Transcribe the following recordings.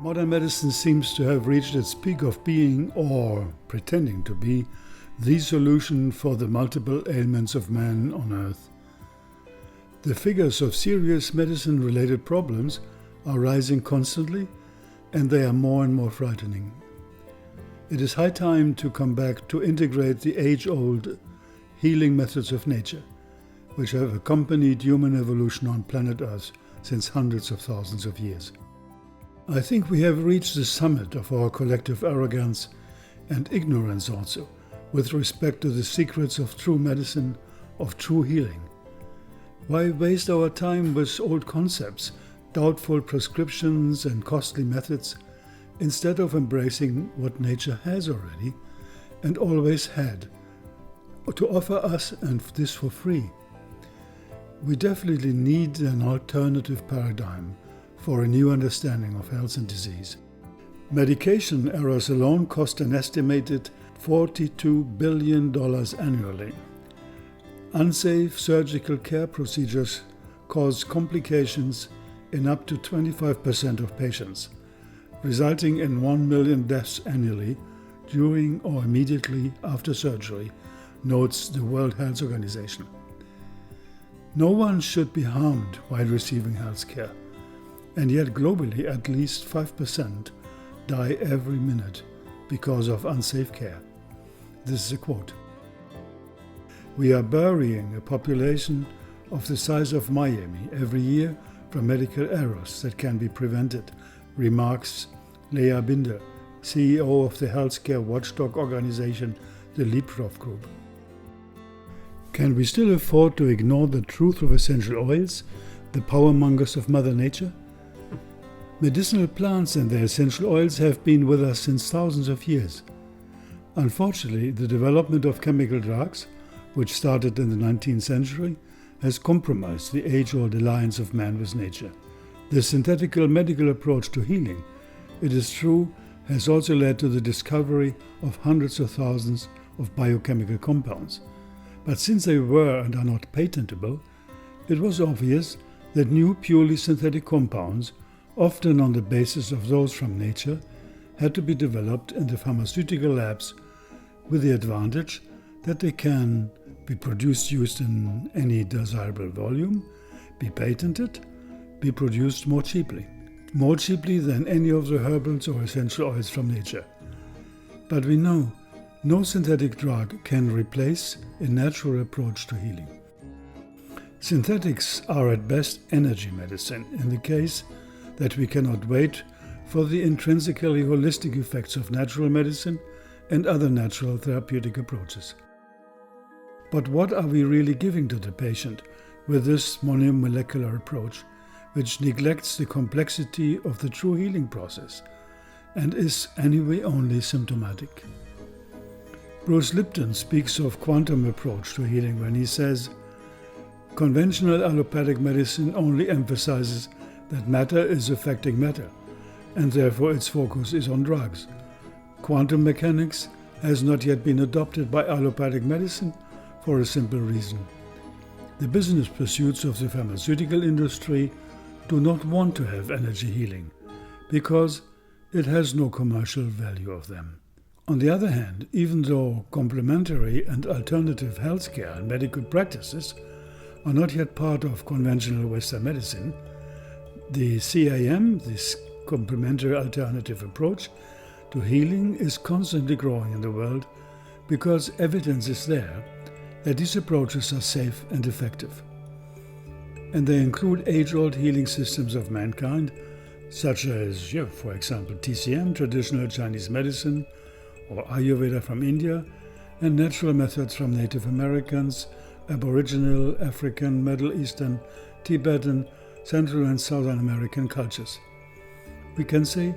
Modern medicine seems to have reached its peak of being, or pretending to be, the solution for the multiple ailments of man on earth. The figures of serious medicine-related problems are rising constantly, and they are more and more frightening. It is high time to come back to integrate the age-old healing methods of nature, which have accompanied human evolution on planet Earth since hundreds of thousands of years. I think we have reached the summit of our collective arrogance and ignorance also, with respect to the secrets of true medicine, of true healing. Why waste our time with old concepts, doubtful prescriptions and costly methods, instead of embracing what nature has already and always had to offer us, and this for free? We definitely need an alternative paradigm for a new understanding of health and disease. Medication errors alone cost an estimated $42 billion annually. Unsafe surgical care procedures cause complications in up to 25% of patients, resulting in 1 million deaths annually during or immediately after surgery, notes the World Health Organization. No one should be harmed while receiving health care, and yet globally at least 5% die every minute because of unsafe care. This is a quote. We are burying a population of the size of Miami every year from medical errors that can be prevented, remarks Lea Binder, CEO of the healthcare watchdog organization, the Liebfrauf Group. Can we still afford to ignore the truth of essential oils, the power mongers of Mother Nature? Medicinal plants and their essential oils have been with us since thousands of years. Unfortunately, the development of chemical drugs, which started in the 19th century, has compromised the age-old alliance of man with nature. The synthetical medical approach to healing, it is true, has also led to the discovery of hundreds of thousands of biochemical compounds. But since they were and are not patentable, it was obvious that new purely synthetic compounds, often on the basis of those from nature, had to be developed in the pharmaceutical labs, with the advantage that they can be used in any desirable volume, be patented, be produced more cheaply than any of the herbals or essential oils from nature. But we know no synthetic drug can replace a natural approach to healing. Synthetics are at best energy medicine, in the case that we cannot wait for the intrinsically holistic effects of natural medicine and other natural therapeutic approaches. But what are we really giving to the patient with this monomolecular approach, which neglects the complexity of the true healing process and is anyway only symptomatic? Bruce Lipton speaks of quantum approach to healing when he says, "Conventional allopathic medicine only emphasizes that matter is affecting matter, and therefore its focus is on drugs. Quantum mechanics has not yet been adopted by allopathic medicine for a simple reason. The business pursuits of the pharmaceutical industry do not want to have energy healing, because it has no commercial value of them." On the other hand, even though complementary and alternative healthcare and medical practices are not yet part of conventional Western medicine, the CAM, this complementary alternative approach to healing, is constantly growing in the world because evidence is there that these approaches are safe and effective. And they include age-old healing systems of mankind, such as, for example, TCM, traditional Chinese medicine, or Ayurveda from India, and natural methods from Native Americans, Aboriginal, African, Middle Eastern, Tibetan, Central and Southern American cultures. We can say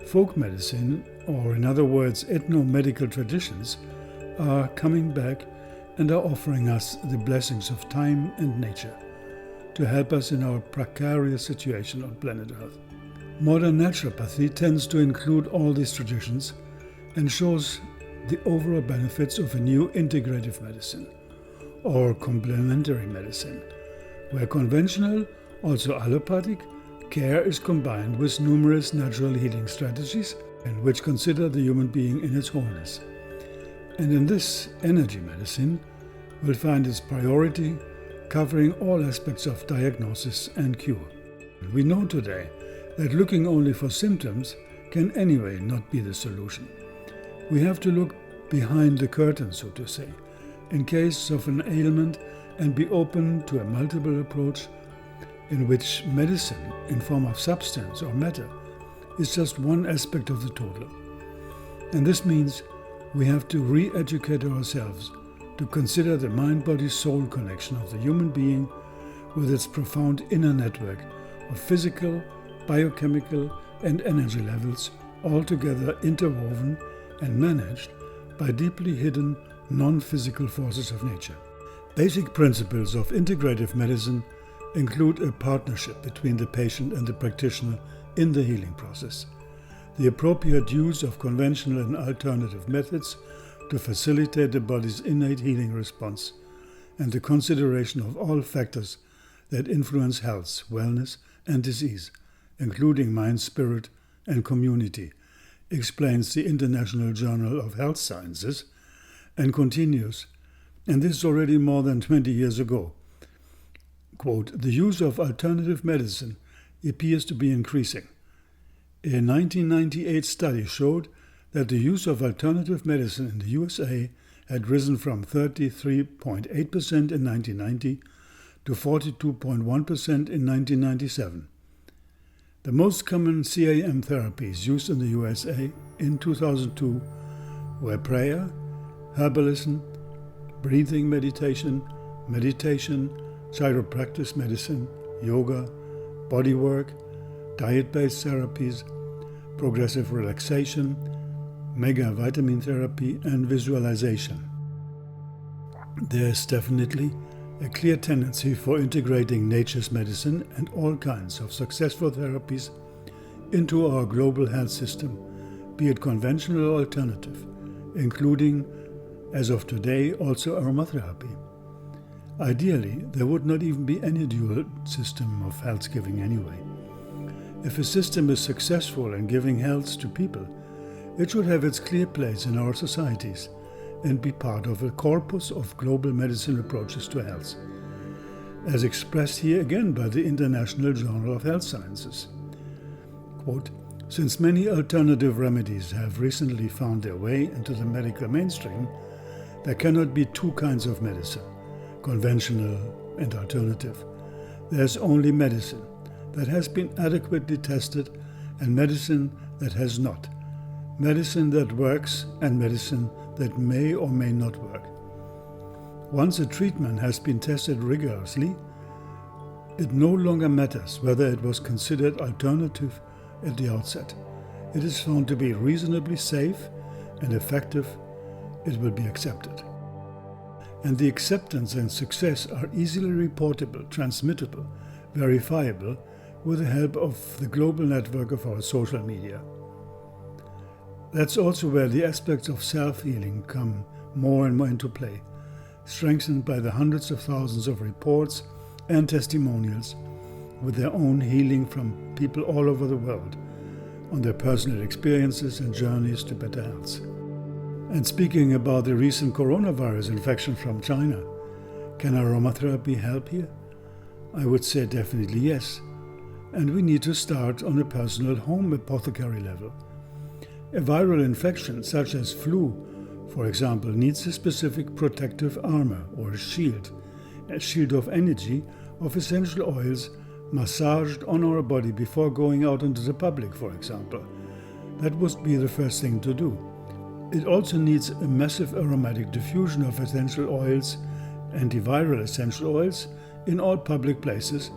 folk medicine, or in other words, ethno-medical traditions, are coming back and are offering us the blessings of time and nature to help us in our precarious situation on planet Earth. Modern naturopathy tends to include all these traditions and shows the overall benefits of a new integrative medicine, or complementary medicine, where conventional, also allopathic, Care is combined with numerous natural healing strategies and which consider the human being in its wholeness. And in this, energy medicine will find its priority, covering all aspects of diagnosis and cure. We know today that looking only for symptoms can anyway not be the solution. We have to look behind the curtain, so to say, in case of an ailment, and be open to a multiple approach in which medicine, in form of substance or matter, is just one aspect of the total. And this means we have to re-educate ourselves to consider the mind-body-soul connection of the human being with its profound inner network of physical, biochemical, and energy levels, all together interwoven and managed by deeply hidden non-physical forces of nature. Basic principles of integrative medicine include a partnership between the patient and the practitioner in the healing process, the appropriate use of conventional and alternative methods to facilitate the body's innate healing response, and the consideration of all factors that influence health, wellness, and disease, including mind, spirit, and community, explains the International Journal of Health Sciences, and continues, and this is already more than 20 years ago. Quote, the use of alternative medicine appears to be increasing. A 1998 study showed that the use of alternative medicine in the USA had risen from 33.8% in 1990 to 42.1% in 1997. The most common CAM therapies used in the USA in 2002 were prayer, herbalism, breathing meditation, chiropractic medicine, yoga, bodywork, diet-based therapies, progressive relaxation, mega vitamin therapy, and visualization. There is definitely a clear tendency for integrating nature's medicine and all kinds of successful therapies into our global health system, be it conventional or alternative, including, as of today, also aromatherapy. Ideally, there would not even be any dual system of health giving anyway. If a system is successful in giving health to people, it should have its clear place in our societies and be part of a corpus of global medicine approaches to health, as expressed here again by the International Journal of Health Sciences. Quote, since many alternative remedies have recently found their way into the medical mainstream, there cannot be two kinds of medicine, conventional and alternative. There is only medicine that has been adequately tested and medicine that has not, medicine that works and medicine that may or may not work. Once a treatment has been tested rigorously, it no longer matters whether it was considered alternative at the outset. It is found to be reasonably safe and effective, it will be accepted. And the acceptance and success are easily reportable, transmittable, verifiable with the help of the global network of our social media. That's also where the aspects of self-healing come more and more into play, strengthened by the hundreds of thousands of reports and testimonials with their own healing from people all over the world on their personal experiences and journeys to better health. And speaking about the recent coronavirus infection from China, can aromatherapy help here? I would say definitely yes. And we need to start on a personal home apothecary level. A viral infection such as flu, for example, needs a specific protective armor or a shield of energy of essential oils massaged on our body before going out into the public, for example. That would be the first thing to do. It also needs a massive aromatic diffusion of essential oils, antiviral essential oils, in all public places,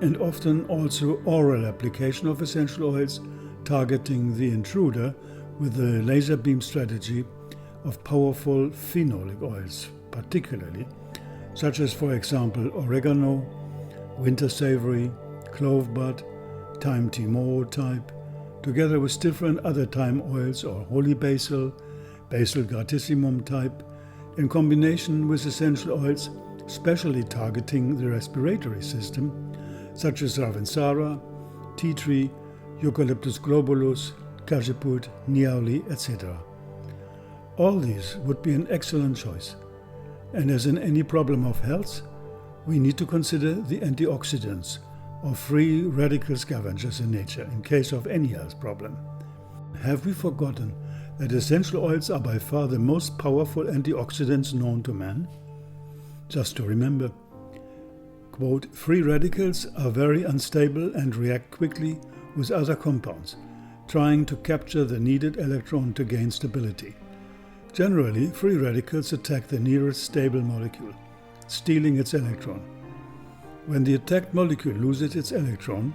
and often also oral application of essential oils targeting the intruder with the laser beam strategy of powerful phenolic oils, particularly, such as, for example, oregano, winter savory, clove bud, thyme timor type, together with different other thyme oils or holy basil, basil gratissimum type, in combination with essential oils specially targeting the respiratory system, such as ravensara, tea tree, Eucalyptus globulus, cajeput, niauli, etc. All these would be an excellent choice. And as in any problem of health, we need to consider the antioxidants or free radical scavengers in nature in case of any health problem. Have we forgotten that essential oils are by far the most powerful antioxidants known to man? Just to remember, quote, free radicals are very unstable and react quickly with other compounds, trying to capture the needed electron to gain stability. Generally, free radicals attack the nearest stable molecule, stealing its electron. When the attacked molecule loses its electron,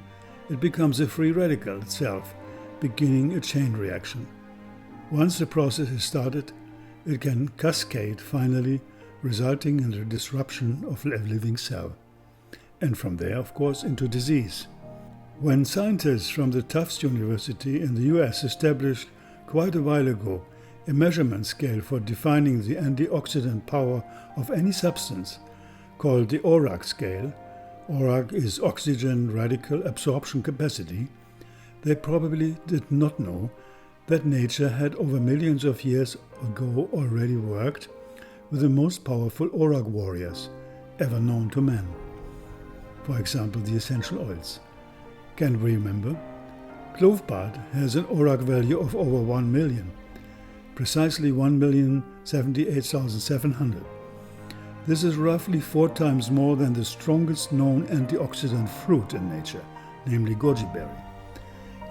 it becomes a free radical itself, beginning a chain reaction. Once the process is started, it can cascade finally, resulting in the disruption of a living cell. And from there, of course, into disease. When scientists from the Tufts University in the US established quite a while ago a measurement scale for defining the antioxidant power of any substance, called the ORAC scale, ORAC is oxygen radical absorption capacity, they probably did not know that nature had over millions of years ago already worked with the most powerful ORAC warriors ever known to man. For example, the essential oils. Can we remember? Clovebud has an ORAC value of over 1 million, precisely 1,078,700. This is roughly 4 times more than the strongest known antioxidant fruit in nature, namely goji berry.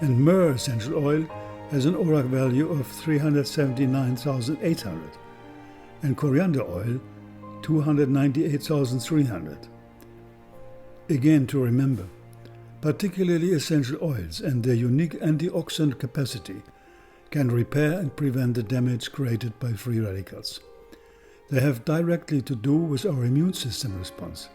And myrrh essential oil has an ORAC value of 379,800 and coriander oil 298,300. Again to remember, particularly essential oils and their unique antioxidant capacity can repair and prevent the damage created by free radicals. They have directly to do with our immune system response.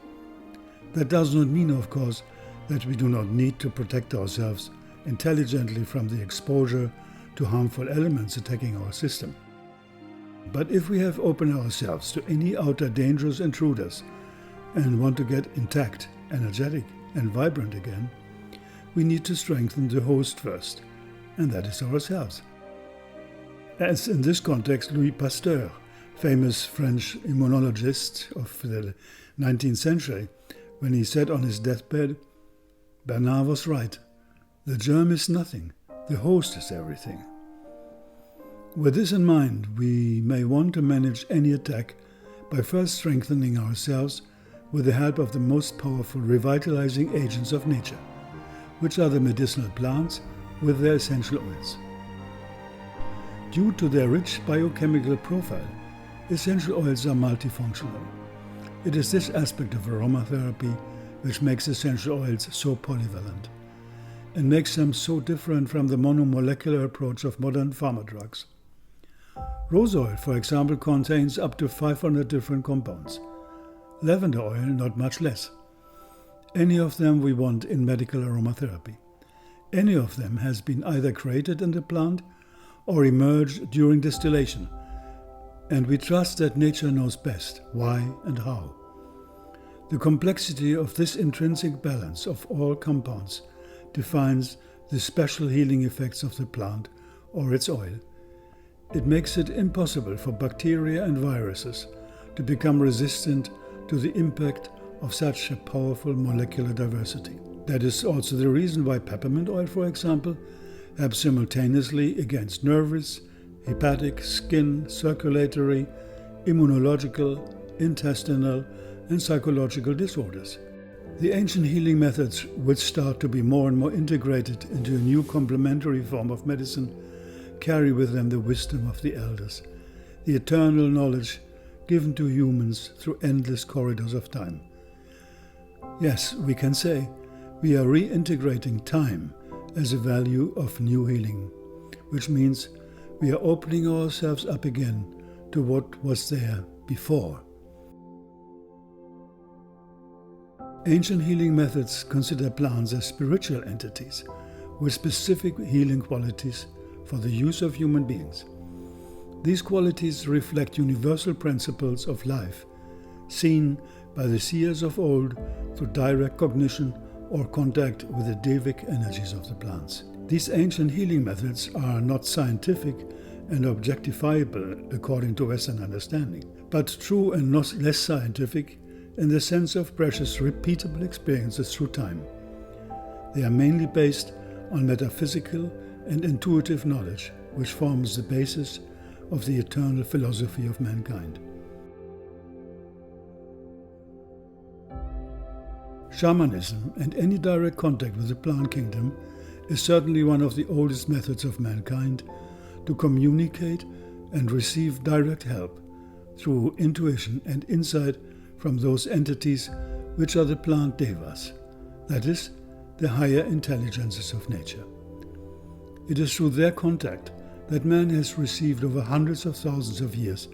That does not mean, of course, that we do not need to protect ourselves intelligently from the exposure to harmful elements attacking our system. But if we have opened ourselves to any outer dangerous intruders and want to get intact, energetic, and vibrant again, we need to strengthen the host first, and that is ourselves. As in this context, Louis Pasteur, famous French immunologist of the 19th century, when he said on his deathbed, "Bernard was right. The germ is nothing, the host is everything." With this in mind, we may want to manage any attack by first strengthening ourselves with the help of the most powerful revitalizing agents of nature, which are the medicinal plants with their essential oils. Due to their rich biochemical profile, essential oils are multifunctional. It is this aspect of aromatherapy which makes essential oils so polyvalent and makes them so different from the monomolecular approach of modern pharma drugs. Rose oil, for example, contains up to 500 different compounds. Lavender oil, not much less. Any of them we want in medical aromatherapy. Any of them has been either created in the plant or emerged during distillation, and we trust that nature knows best why and how. The complexity of this intrinsic balance of all compounds defines the special healing effects of the plant or its oil. It makes it impossible for bacteria and viruses to become resistant to the impact of such a powerful molecular diversity. That is also the reason why peppermint oil, for example, helps simultaneously against nervous, hepatic, skin, circulatory, immunological, intestinal, and psychological disorders. The ancient healing methods, which start to be more and more integrated into a new complementary form of medicine, carry with them the wisdom of the elders, the eternal knowledge given to humans through endless corridors of time. Yes, we can say we are reintegrating time as a value of new healing, which means we are opening ourselves up again to what was there before. Ancient healing methods consider plants as spiritual entities with specific healing qualities for the use of human beings. These qualities reflect universal principles of life, seen by the seers of old through direct cognition or contact with the devic energies of the plants. These ancient healing methods are not scientific and objectifiable according to Western understanding, but true and not less scientific in the sense of precious repeatable experiences through time. They are mainly based on metaphysical and intuitive knowledge, which forms the basis of the eternal philosophy of mankind. Shamanism and any direct contact with the plant kingdom is certainly one of the oldest methods of mankind to communicate and receive direct help through intuition and insight from those entities which are the plant devas, that is, the higher intelligences of nature. It is through their contact that man has received over hundreds of thousands of years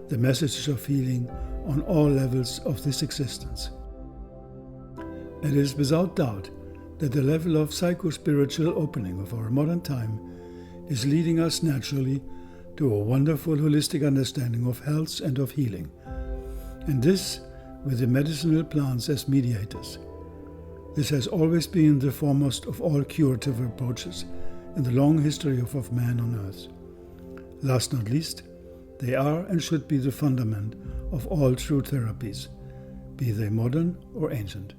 the messages of healing on all levels of this existence. It is without doubt that the level of psycho-spiritual opening of our modern time is leading us naturally to a wonderful holistic understanding of health and of healing, and this with the medicinal plants as mediators. This has always been the foremost of all curative approaches in the long history of man on earth. Last not least, they are and should be the fundament of all true therapies, be they modern or ancient.